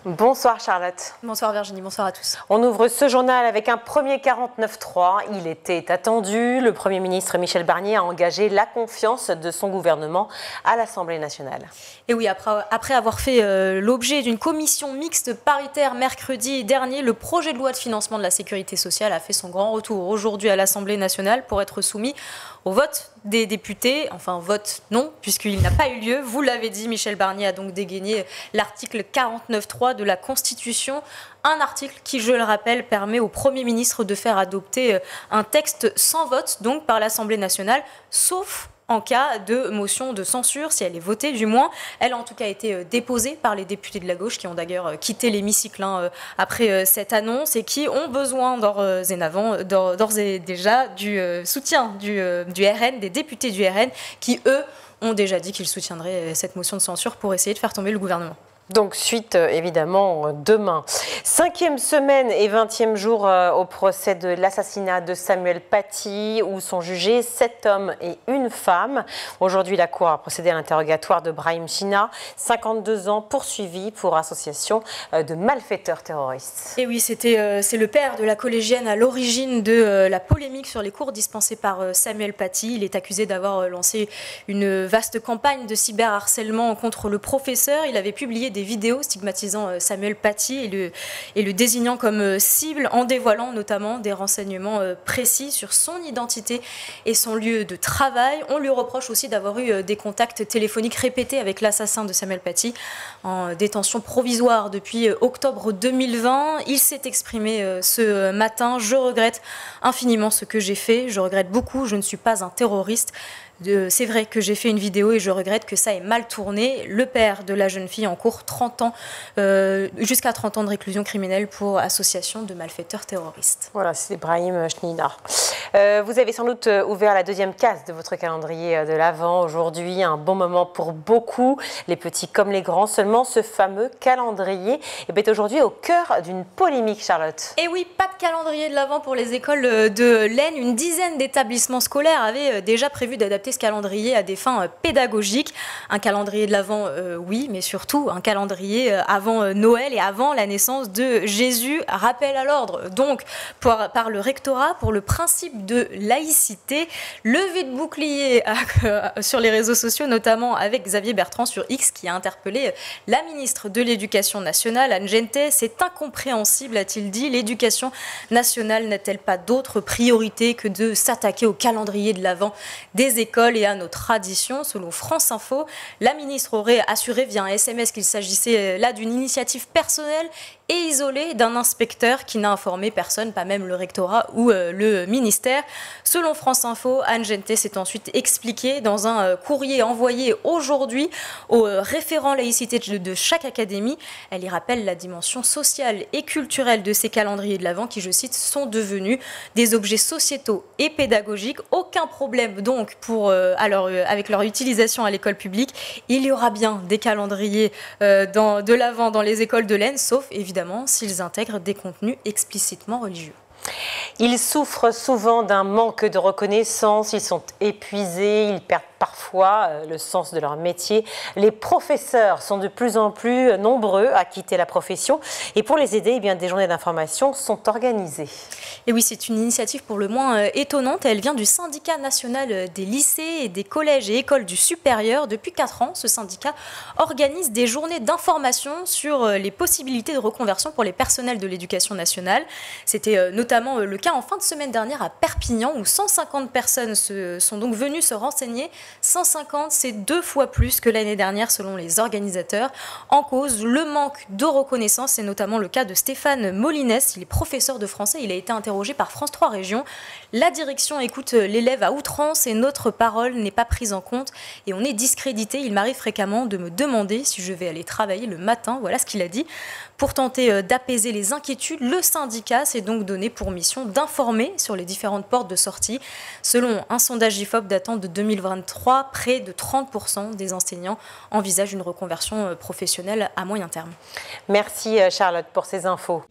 Bonsoir Charlotte. Bonsoir Virginie, bonsoir à tous. On ouvre ce journal avec un premier 49.3. Il était attendu. Le Premier ministre Michel Barnier a engagé la confiance de son gouvernement à l'Assemblée nationale. Et oui, après avoir fait l'objet d'une commission mixte paritaire mercredi dernier, le projet de loi de financement de la sécurité sociale a fait son grand retour aujourd'hui à l'Assemblée nationale pour être soumis au vote des députés. Enfin, vote non, puisqu'il n'a pas eu lieu. Vous l'avez dit, Michel Barnier a donc dégainé l'article 49.3 de la Constitution. Un article qui, je le rappelle, permet au Premier ministre de faire adopter un texte sans vote, donc par l'Assemblée nationale, sauf en cas de motion de censure, si elle est votée du moins. Elle a en tout cas été déposée par les députés de la gauche qui ont d'ailleurs quitté l'hémicycle après cette annonce et qui ont besoin d'ores et déjà du soutien du RN, des députés du RN qui, eux, ont déjà dit qu'ils soutiendraient cette motion de censure pour essayer de faire tomber le gouvernement. Donc suite évidemment demain. 5e semaine et 20e jour au procès de l'assassinat de Samuel Paty où sont jugés 7 hommes et une femme. Aujourd'hui la Cour a procédé à l'interrogatoire de Brahim China, 52 ans, poursuivi pour association de malfaiteurs terroristes. Et oui, c'est le père de la collégienne à l'origine de la polémique sur les cours dispensés par Samuel Paty. Il est accusé d'avoir lancé une vaste campagne de cyberharcèlement contre le professeur. Il avait publié des vidéos stigmatisant Samuel Paty et le désignant comme cible, en dévoilant notamment des renseignements précis sur son identité et son lieu de travail. On lui reproche aussi d'avoir eu des contacts téléphoniques répétés avec l'assassin de Samuel Paty en détention provisoire depuis octobre 2020. Il s'est exprimé ce matin: je regrette infiniment ce que j'ai fait, je regrette beaucoup, je ne suis pas un terroriste. C'est vrai que j'ai fait une vidéo et je regrette que ça ait mal tourné. Le père de la jeune fille encourt 30 ans, jusqu'à 30 ans de réclusion criminelle pour association de malfaiteurs terroristes. Voilà, c'est Brahim China. Vous avez sans doute ouvert la deuxième case de votre calendrier de l'Avent aujourd'hui. Un bon moment pour beaucoup, les petits comme les grands. Seulement, ce fameux calendrier est aujourd'hui au cœur d'une polémique, Charlotte. Et oui, pas de calendrier de l'Avent pour les écoles de l'Aisne. Une dizaine d'établissements scolaires avaient déjà prévu d'adapter ce calendrier à des fins pédagogiques. Un calendrier de l'Avent, oui, mais surtout un calendrier avant Noël et avant la naissance de Jésus. Rappel à l'ordre, donc, par le rectorat pour le principe de laïcité. Levée de bouclier sur les réseaux sociaux, notamment avec Xavier Bertrand sur X, qui a interpellé la ministre de l'Éducation nationale, Anne Gentès. C'est incompréhensible, a-t-il dit. L'éducation nationale n'a-t-elle pas d'autre priorité que de s'attaquer au calendrier de l'Avent des écoles et à nos traditions? Selon France Info, la ministre aurait assuré via un SMS qu'il s'agissait là d'une initiative personnelle et isolée d'un inspecteur qui n'a informé personne, pas même le rectorat ou le ministère. Selon France Info, Anne Gentès s'est ensuite expliquée dans un courrier envoyé aujourd'hui au référent laïcité de chaque académie. Elle y rappelle la dimension sociale et culturelle de ces calendriers de l'Avent qui, je cite, sont devenus des objets sociétaux et pédagogiques. Aucun problème donc avec leur utilisation à l'école publique. Il y aura bien des calendriers de l'Avent dans les écoles de l'Aisne, sauf évidemment s'ils intègrent des contenus explicitement religieux. Ils souffrent souvent d'un manque de reconnaissance, ils sont épuisés, ils perdent parfois le sens de leur métier. Les professeurs sont de plus en plus nombreux à quitter la profession et pour les aider, des journées d'information sont organisées. Et oui, c'est une initiative pour le moins étonnante. Elle vient du syndicat national des lycées et des collèges et écoles du supérieur. Depuis 4 ans, ce syndicat organise des journées d'information sur les possibilités de reconversion pour les personnels de l'éducation nationale. C'était notamment le cas en fin de semaine dernière à Perpignan où 150 personnes sont donc venues se renseigner. 150, c'est 2 fois plus que l'année dernière selon les organisateurs. En cause, le manque de reconnaissance, c'est notamment le cas de Stéphane Molinès. Il est professeur de français, il a été interrogé par France 3 Régions. La direction écoute l'élève à outrance et notre parole n'est pas prise en compte et on est discrédité. Il m'arrive fréquemment de me demander si je vais aller travailler le matin. Voilà ce qu'il a dit. Pour tenter d'apaiser les inquiétudes, le syndicat s'est donc donné pour mission d'informer sur les différentes portes de sortie. Selon un sondage IFOP datant de 2023, près de 30% des enseignants envisagent une reconversion professionnelle à moyen terme. Merci Charlotte pour ces infos.